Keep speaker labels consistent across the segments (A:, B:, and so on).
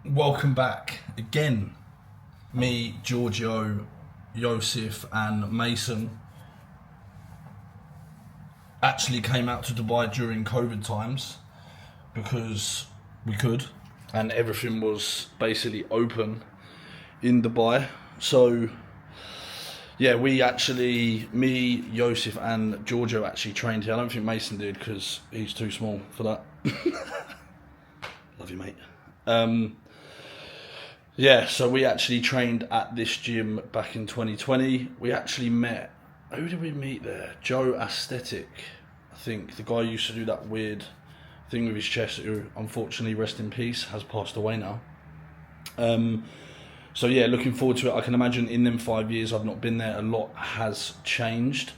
A: Welcome back again. Me, Giorgio, Yosef and Mason actually came out to Dubai during COVID times because we could and everything was basically open in Dubai. So yeah, me, Yosef and Giorgio actually trained here. I don't think Mason did because he's too small for that. Love you, mate. Yeah, so we actually trained at this gym back in 2020. We actually met, who did we meet there? Joe Aesthetic, I think. The guy who used to do that weird thing with his chest, who unfortunately, rest in peace, has passed away now. So yeah, looking forward to it. I can imagine in them 5 years I've not been there, a lot has changed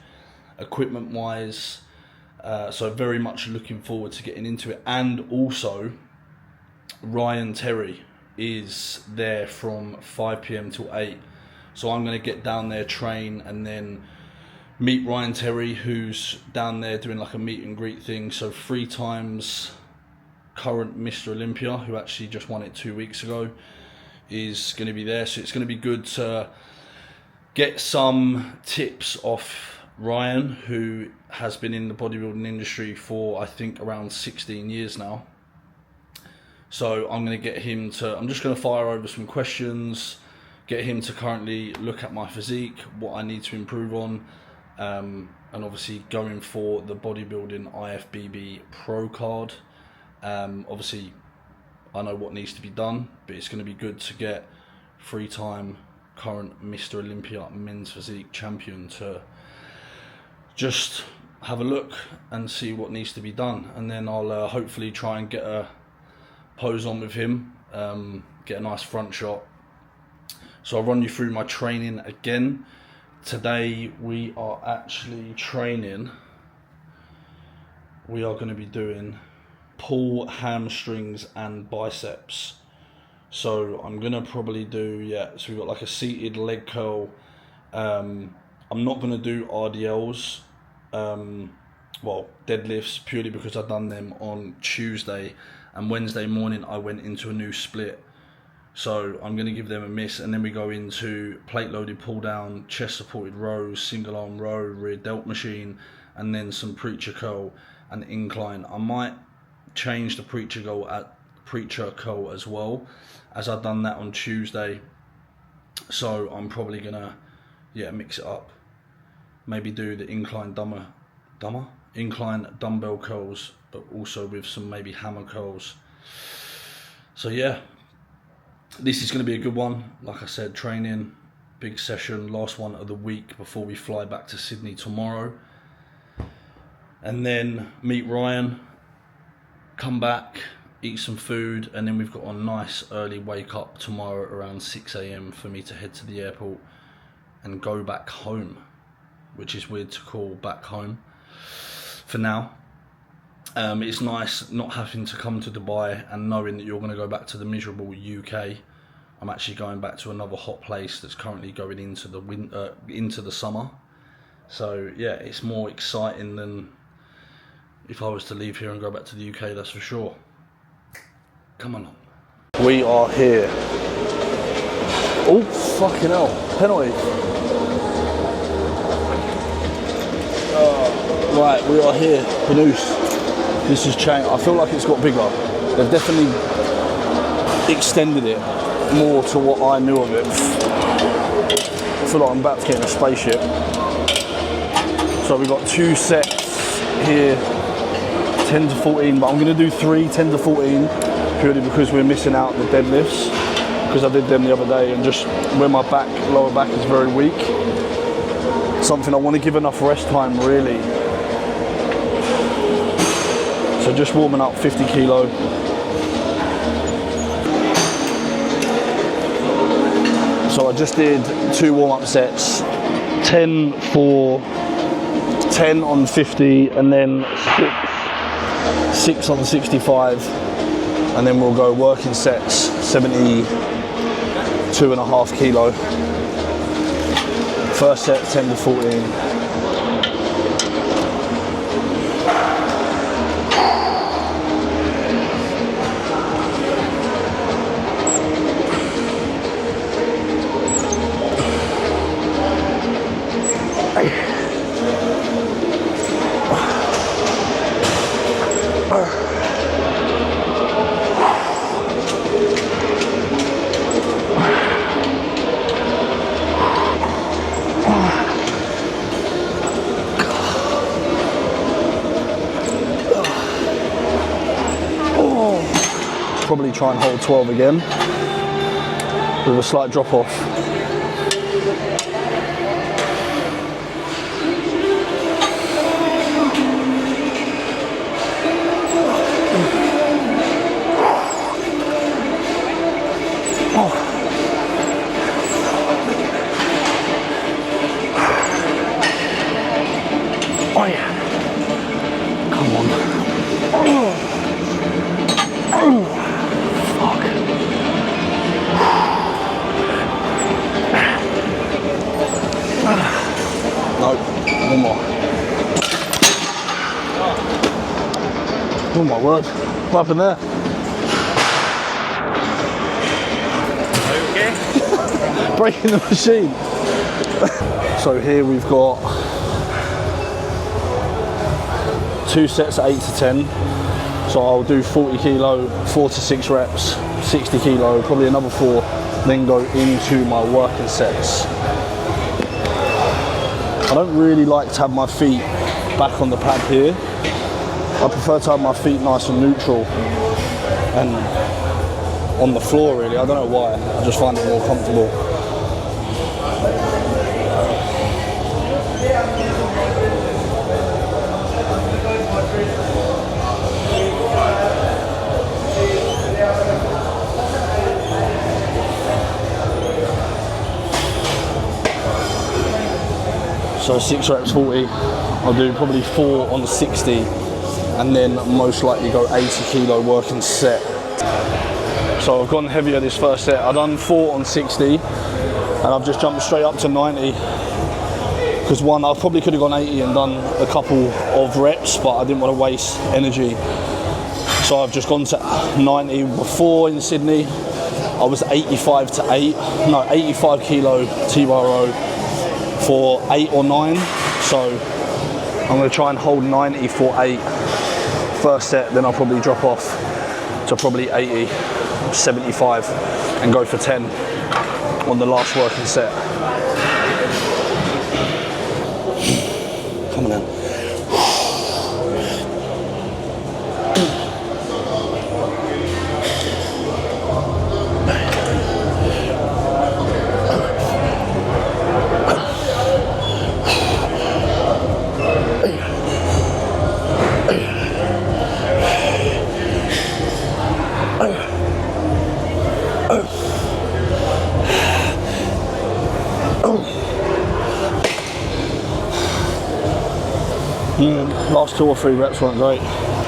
A: equipment wise. So very much looking forward to getting into it. And also, Ryan Terry is there from 5 p.m. till 8. So I'm going to get down there, train, and then meet Ryan Terry, who's down there doing like a meet and greet thing. So 3 times current Mr Olympia, who actually just won it 2 weeks ago, is going to be there. So it's going to be good to get some tips off Ryan, who has been in the bodybuilding industry for I think around 16 years now. So I'm going to get him to, I'm just going to fire over some questions, get him to currently look at my physique, what I need to improve on, and obviously going for the bodybuilding IFBB Pro card. Obviously, I know what needs to be done, but it's going to be good to get 3-time current Mr Olympia Men's Physique champion to just have a look and see what needs to be done. And then I'll hopefully try and get a pose on with him, get a nice front shot. So I'll run you through my training again. Today we are actually training, we are going to be doing pull, hamstrings and biceps. So I'm going to probably do, so we've got like a seated leg curl. I'm not going to do RDLs, well, deadlifts, purely because I've done them on Tuesday. And Wednesday morning I went into a new split, so I'm going to give them a miss. And then we go into plate loaded pull down, chest supported rows, single arm row, rear delt machine, and then some preacher curl and incline. I might change the preacher curl as well, as I've done that on Tuesday. So I'm probably gonna mix it up. Maybe do the incline incline dumbbell curls, but also with some maybe hammer curls. So yeah, this is going to be a good one. Like I said, training, big session, last one of the week before we fly back to Sydney tomorrow. And then meet Ryan, come back, eat some food, and then we've got a nice early wake up tomorrow around 6 a.m. for me to head to the airport and go back home, which is weird to call back home for now. It's nice not having to come to Dubai and knowing that you're going to go back to the miserable UK. I'm actually going back to another hot place that's currently going into the winter, into the summer. So yeah, it's more exciting than if I was to leave here and go back to the UK, that's for sure. Come on. We are here. Oh, fucking hell. Penalty. Right, we are here. Binous. This has changed. I feel like it's got bigger. They've definitely extended it more to what I knew of it. I feel like I'm about to get in a spaceship. So we've got 2 sets here, 10 to 14, but I'm going to do 3, 10 to 14, purely because we're missing out the deadlifts, because I did them the other day, and just where my lower back is very weak. Something I want to give enough rest time, really. So just warming up 50 kilo. So I just did 2 warm-up sets, 10 on 50, and then 6 on 65, and then we'll go working sets, 72.5 kilo. First set, 10 to 14. probably try and hold 12 again with a slight drop off.
B: Oh yeah. Come on. Fuck.
A: No, one more. Oh my word. What happened there?
B: Okay.
A: Breaking the machine. So here we've got 2 sets at 8 to 10. So I'll do 40 kilo, 4 to 6 reps, 60 kilo, probably another 4, then go into my working sets. I don't really like to have my feet back on the pad here. I prefer to have my feet nice and neutral and on the floor really. I don't know why, I just find it more comfortable. So 6 reps 40, I'll do probably 4 on 60 and then most likely go 80 kilo working set. So I've gone heavier this first set. I've done 4 on 60 and I've just jumped straight up to 90 because one, I probably could have gone 80 and done a couple of reps, but I didn't want to waste energy. So I've just gone to 90. Before in Sydney, I was 85 kilo T-bar row for 8 or 9. So I'm going to try and hold 90 for 8 first set, then I'll probably drop off to probably 80, 75 and go for 10 on the last working set. Come on in. Last 2 or 3 reps weren't great.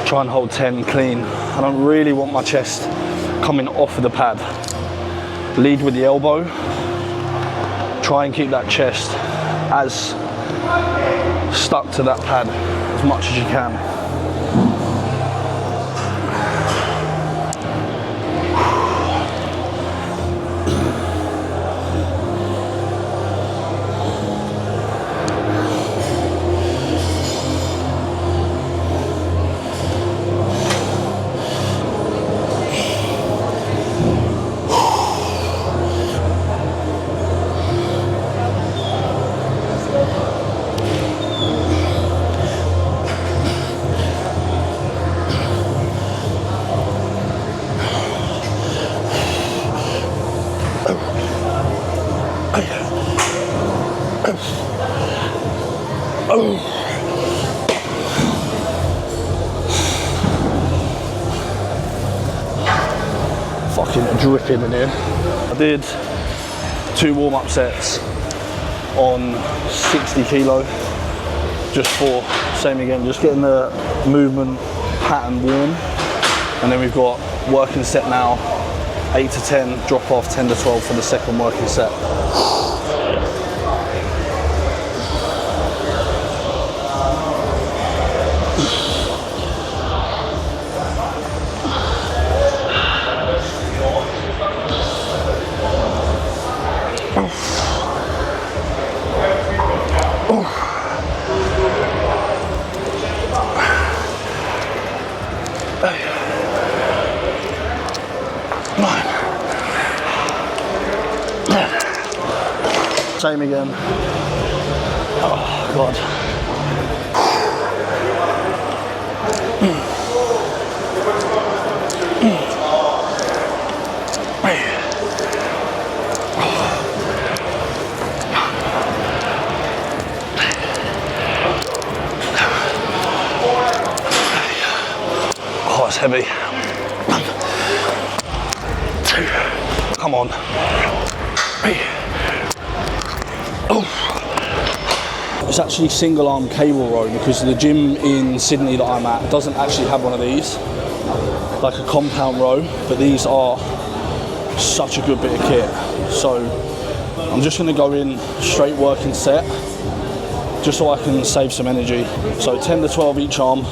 A: Try and hold 10 clean. I don't really want my chest coming off of the pad. Lead with the elbow. Try and keep that chest as stuck to that pad as much as you can. Fucking dripping in here. I did 2 warm-up sets on 60 kilo, just for, same again, just getting the movement pattern warm. And then we've got working set now, 8 to 10, drop off 10 to 12 for the second working set. Same again. Oh God. Come on. Oh. It's actually single arm cable row because the gym in Sydney that I'm at doesn't actually have one of these, like a compound row, but these are such a good bit of kit. So I'm just going to go in straight working set just so I can save some energy. So 10 to 12 each arm.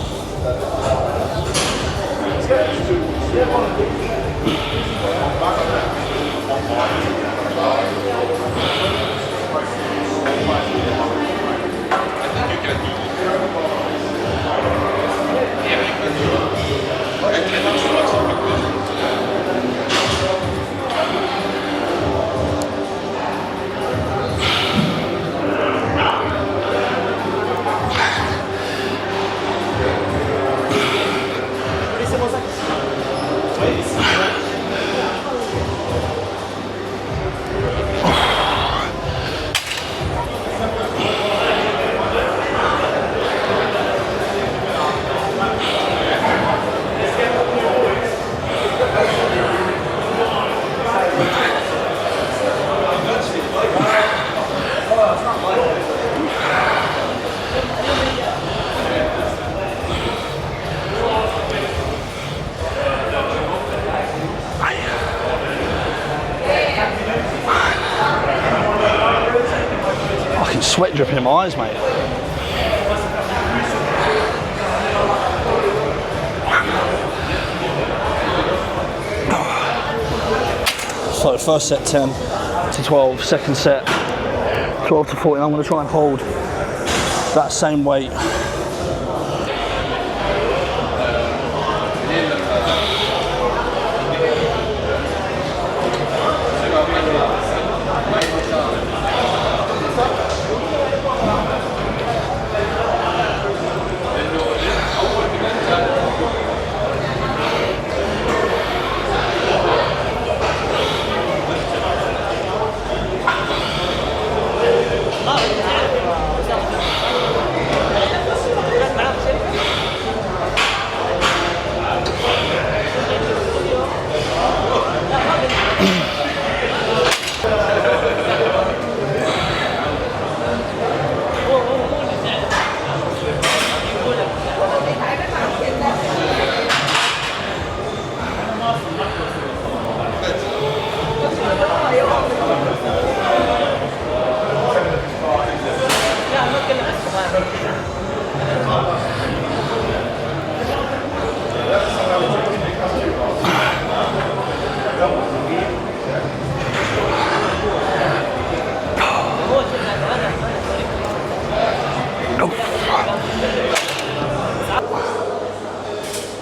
A: Sweat dripping in my eyes, mate. So first set 10 to 12, second set 12 to 14. I'm going to try and hold that same weight.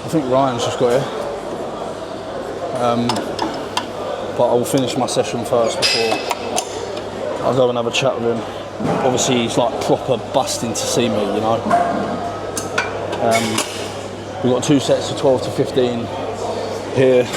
A: I think Ryan's just got here, but I will finish my session first before I go and have a chat with him. Obviously he's like proper busting to see me, you know. We've got 2 sets of 12 to 15 here.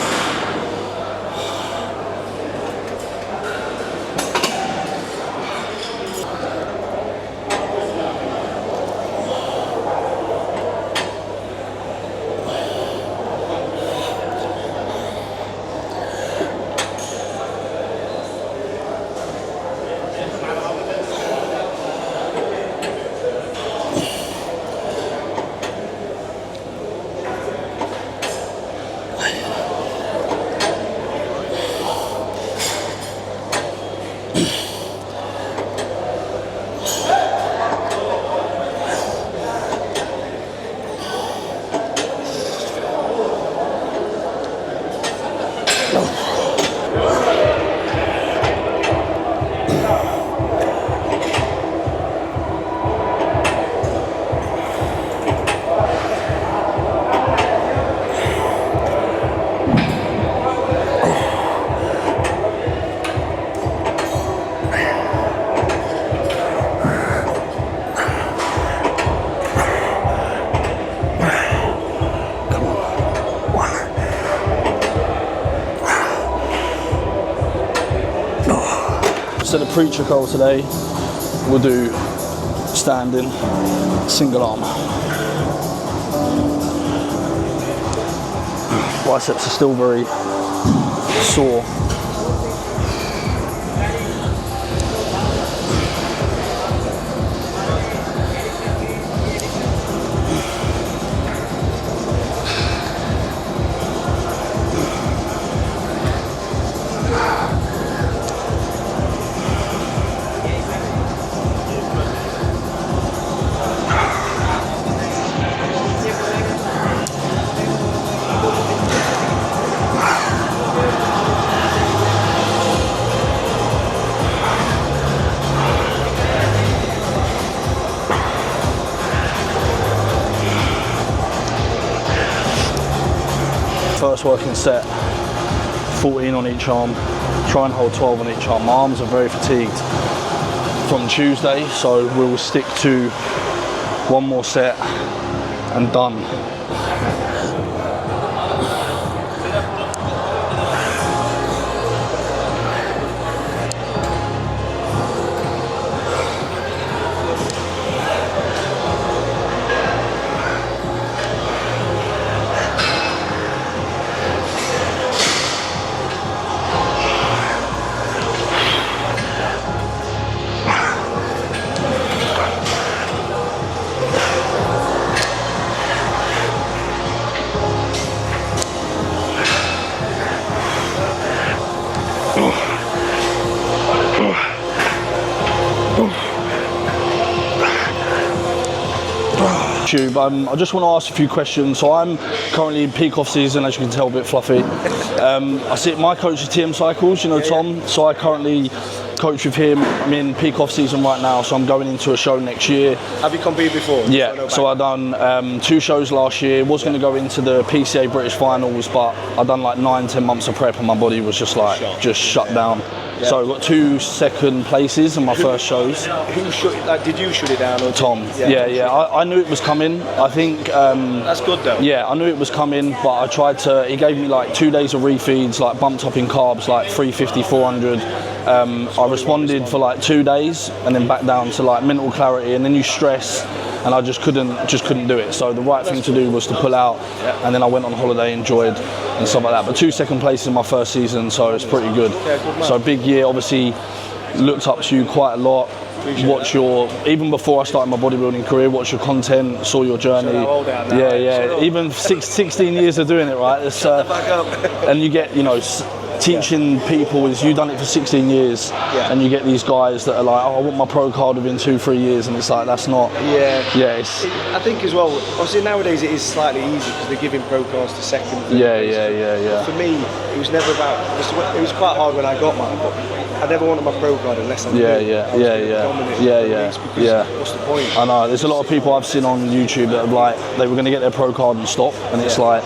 A: Instead of preacher curl today, we'll do standing single arm. Biceps are still very sore. first working set, 14 on each arm, try and hold 12 on each arm. My arms are very fatigued from Tuesday, so we'll stick to one more set and done. I just want to ask a few questions. So I'm currently in peak off season, as you can tell, a bit fluffy. I see my coach is TM Cycles, you know, Tom. So I currently coach with him. I'm in peak off season right now, so I'm going into a show next year.
C: Have you competed before?
A: Yeah, so I done 2 shows last year. Was going to go into the PCA British Finals, but I done like 9-10 months of prep, and my body was just like shut down. Yeah. So I got 2 second places in my first shows.
C: Did you shoot it down? Or
A: Tom. Yeah. I knew it was coming. I think
C: that's good though.
A: Yeah, I knew it was coming, but I tried to. He gave me like 2 days of refeeds, like bumped up in carbs, like 350, 400. I responded for like 2 days, and then back down to like mental clarity, and then you stress, and I just couldn't do it. So the right thing to do was to pull out, and then I went on holiday, enjoyed, and stuff like that. But 2 second places in my first season, so it's pretty good. So big year, obviously looked up to you quite a lot. Watch your, even before I started my bodybuilding career, watch your content, saw your journey. Yeah. Even 16 years of doing it, right? It's, and you get, you know, teaching people is you've done it for 16 years, and you get these guys that are like, oh, I want my pro card within 2-3 years, and it's like that's not. It's,
C: I think as well. Obviously nowadays it is slightly easy because they're giving pro cards to second.
A: Yeah.
C: For me, it was never about. It was quite hard when I got mine, but I never wanted my pro card unless I'm What's the point?
A: I know there's a lot of people I've seen on YouTube that are like they were going to get their pro card and stop, and it's like.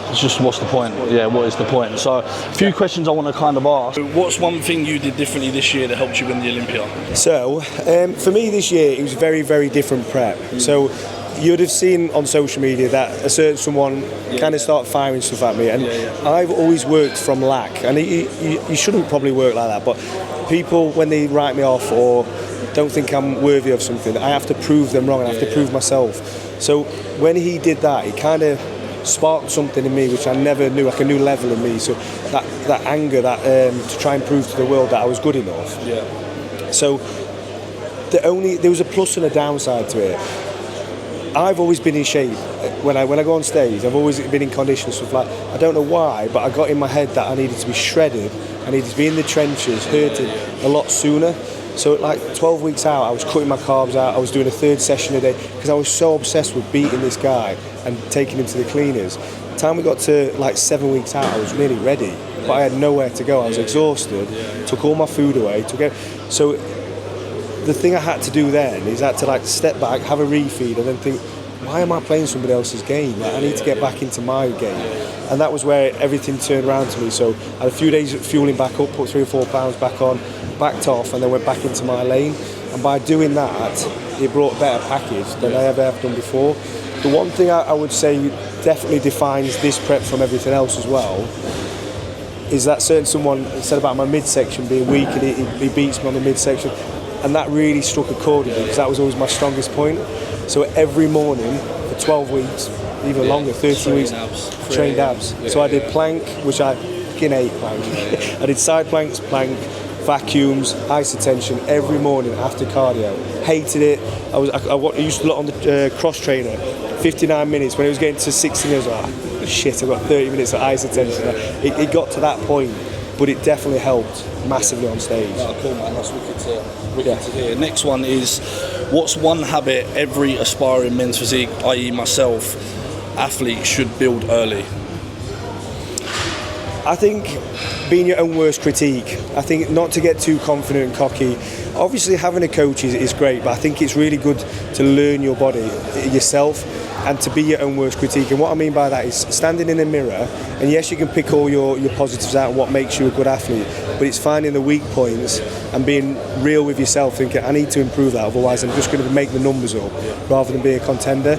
A: It's just what's the point? Yeah, what is the point? So, a few questions I want to kind of ask. What's one thing you did differently this year that helped you win the Olympia?
C: So, for me this year, it was very, very different prep. So, you'd have seen on social media that a certain someone kind of start firing stuff at me, and I've always worked from lack, and you shouldn't probably work like that, but people, when they write me off or don't think I'm worthy of something, I have to prove them wrong, and I have to prove myself. So, when he did that, he kind of sparked something in me which I never knew, like a new level in me. So that anger, that to try and prove to the world that I was good enough. So there was a plus and a downside to it. I've always been in shape. When I go on stage, I've always been in condition, stuff like. I don't know why, but I got in my head that I needed to be shredded. I needed to be in the trenches, hurting a lot sooner. So like 12 weeks out, I was cutting my carbs out. I was doing a 3rd session a day because I was so obsessed with beating this guy and taking him to the cleaners. By the time we got to like 7 weeks out, I was really ready, but I had nowhere to go. I was exhausted. Took all my food away. So the thing I had to do then is I had to like step back, have a refeed, and then think, why am I playing somebody else's game? Like, I need to get back into my game. And that was where everything turned around to me. So I had a few days of fueling back up, put 3 or 4 pounds back on, backed off, and then went back into my lane. And by doing that, it brought a better package than I ever have done before. The one thing I would say definitely defines this prep from everything else as well is that someone said about my midsection being weak, and he beats me on the midsection, and that really struck a chord with me because that was always my strongest point. So every morning for 12 weeks, even longer, 13 weeks, trained abs. So I did plank, which I fucking hate plank. I did side planks, plank, vacuums, ice tension every morning after cardio. Hated it. I used to look on the cross trainer, 59 minutes. When it was getting to 60 minutes, I was like, shit, I've got 30 minutes of ice tension. It got to that point, but it definitely helped massively on stage.
A: Oh, cool, man. That's wicked to hear. Next one is, what's one habit every aspiring men's physique, i.e. myself, athlete should build early?
C: I think being your own worst critique. I think not to get too confident and cocky. Obviously having a coach is great, but I think it's really good to learn your body yourself. and to be your own worst critique. And what I mean by that is standing in a mirror, and yes, you can pick all your positives out and what makes you a good athlete, but it's finding the weak points and being real with yourself, thinking I need to improve that, otherwise I'm just going to make the numbers up rather than be a contender.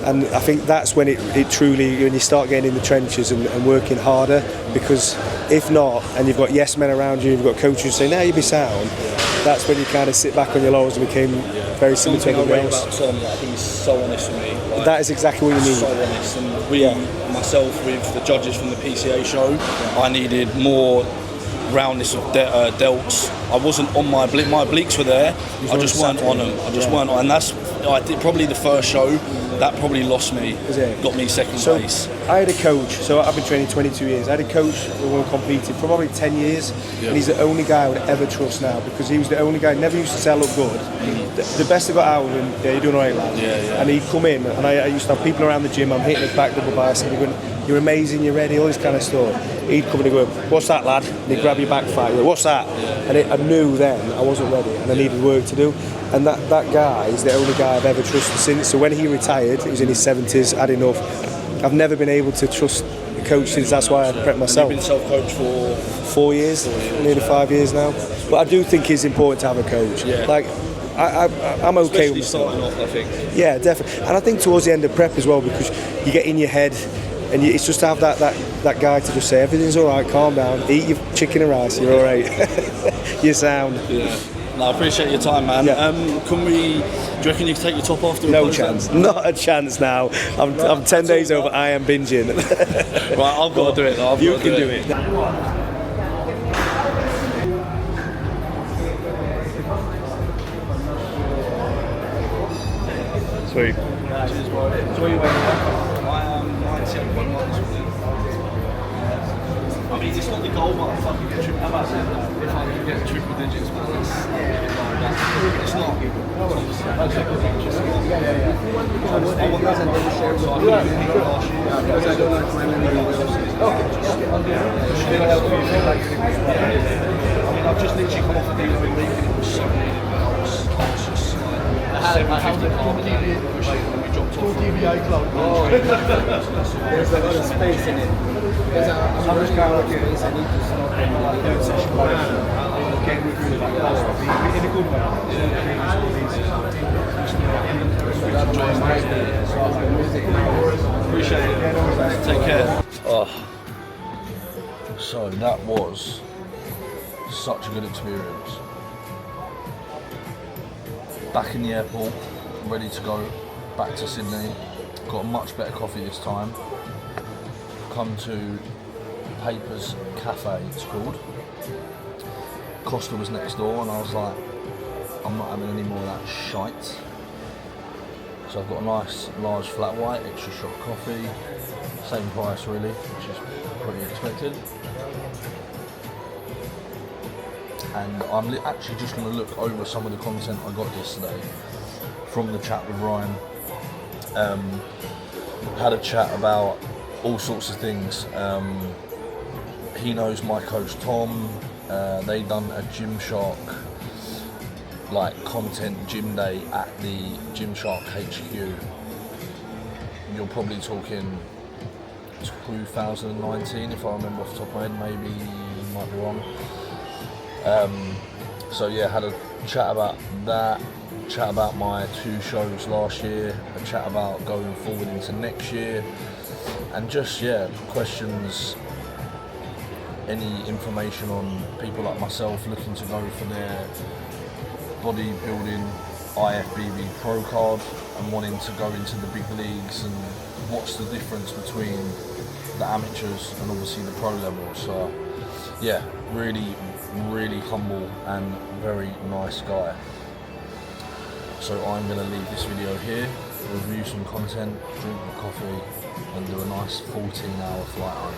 C: And I think that's when it truly, when you start getting in the trenches and working harder, because if not, and you've got yes men around you, you've got coaches saying, no, you'll be sound, that's when you kind of sit back on your laurels and became very similar to everybody else.
A: About Tom, like, he's so honest with me. Like,
C: that is exactly what you need.
A: So honest. And myself with the judges from the PCA show, I needed more roundness of delts. I wasn't on my obliques were there. I just weren't on them. I just weren't on, and that's probably the first show that probably lost me. Got me second place.
C: I had a coach. So I've been training 22 years. I had a coach who competed for probably 10 years, and he's the only guy I would ever trust now, because he was the only guy. Never used to say I look good. The best I got out of him, yeah, you're doing all right, lad. And he'd come in, and I used to have people around the gym. I'm hitting his back double bicep. He'd go, you're amazing, you're ready, all this kind of stuff. He'd come in and go, what's that, lad? And he'd grab your back fight. Go, what's that? And I knew then I wasn't ready, and I needed work to do. And that guy is the only guy I've ever trusted since. So when he retired, he was in his 70s, had enough. I've never been able to trust the coach since. That's why I prepped myself.
A: You've been self-coached for
C: 4 years, nearly 5 years now. But I do think it's important to have a coach. Like, I'm okay with
A: starting off, I think.
C: Yeah, definitely. And I think towards the end of prep as well, because you get in your head, and it's just to have that guy to just say everything's all right, calm down, eat your chicken and rice, you're all right. You're sound.
A: Yeah. No, I appreciate your time, man. Do you reckon you can take your top off?
C: No chance. Not a chance now. I'm 10 days over. I am binging.
A: Right, I've got to do it though.
C: You can do it.
B: Sweet.
A: Cheers, bro. Enjoy your way. I am 97.1. I mean, it's not the goal, but if I can get triple digits, if I can get triple digits, but it's not. I want that to share, so I can last year. Because I don't like my I mean, I've just literally come off the deal with league, and it was so needed. I was just like 750 pound a day pushing, and we dropped off.
D: There's a lot of space in it. Because I'm running out of space, I need to stop and do session by get with like in a good way.
A: Appreciate it. Take care. Oh, so that was such a good experience. Back in the airport, ready to go back to Sydney. Got a much better coffee this time. Come to Papers Cafe, it's called. Costa was next door, and I was like, I'm not having any more of that shite. So I've got a nice large flat white, extra shot coffee, same price really, which is pretty expected. And I'm actually just going to look over some of the content I got yesterday from the chat with Ryan. Had a chat about all sorts of things. He knows my coach Tom. They done a Gymshark like content gym day at the Gymshark HQ. You're probably talking 2019 if I remember off the top of my head, maybe might be wrong. So yeah, had a chat about that, chat about my 2 shows last year, a chat about going forward into next year, and just questions, any information on people like myself looking to go for their bodybuilding IFBB pro card and wanting to go into the big leagues, and what's the difference between the amateurs and obviously the pro level. So yeah, really humble and very nice guy. So I'm going to leave this video here, review some content, drink my coffee, and do a nice 14-hour flight home.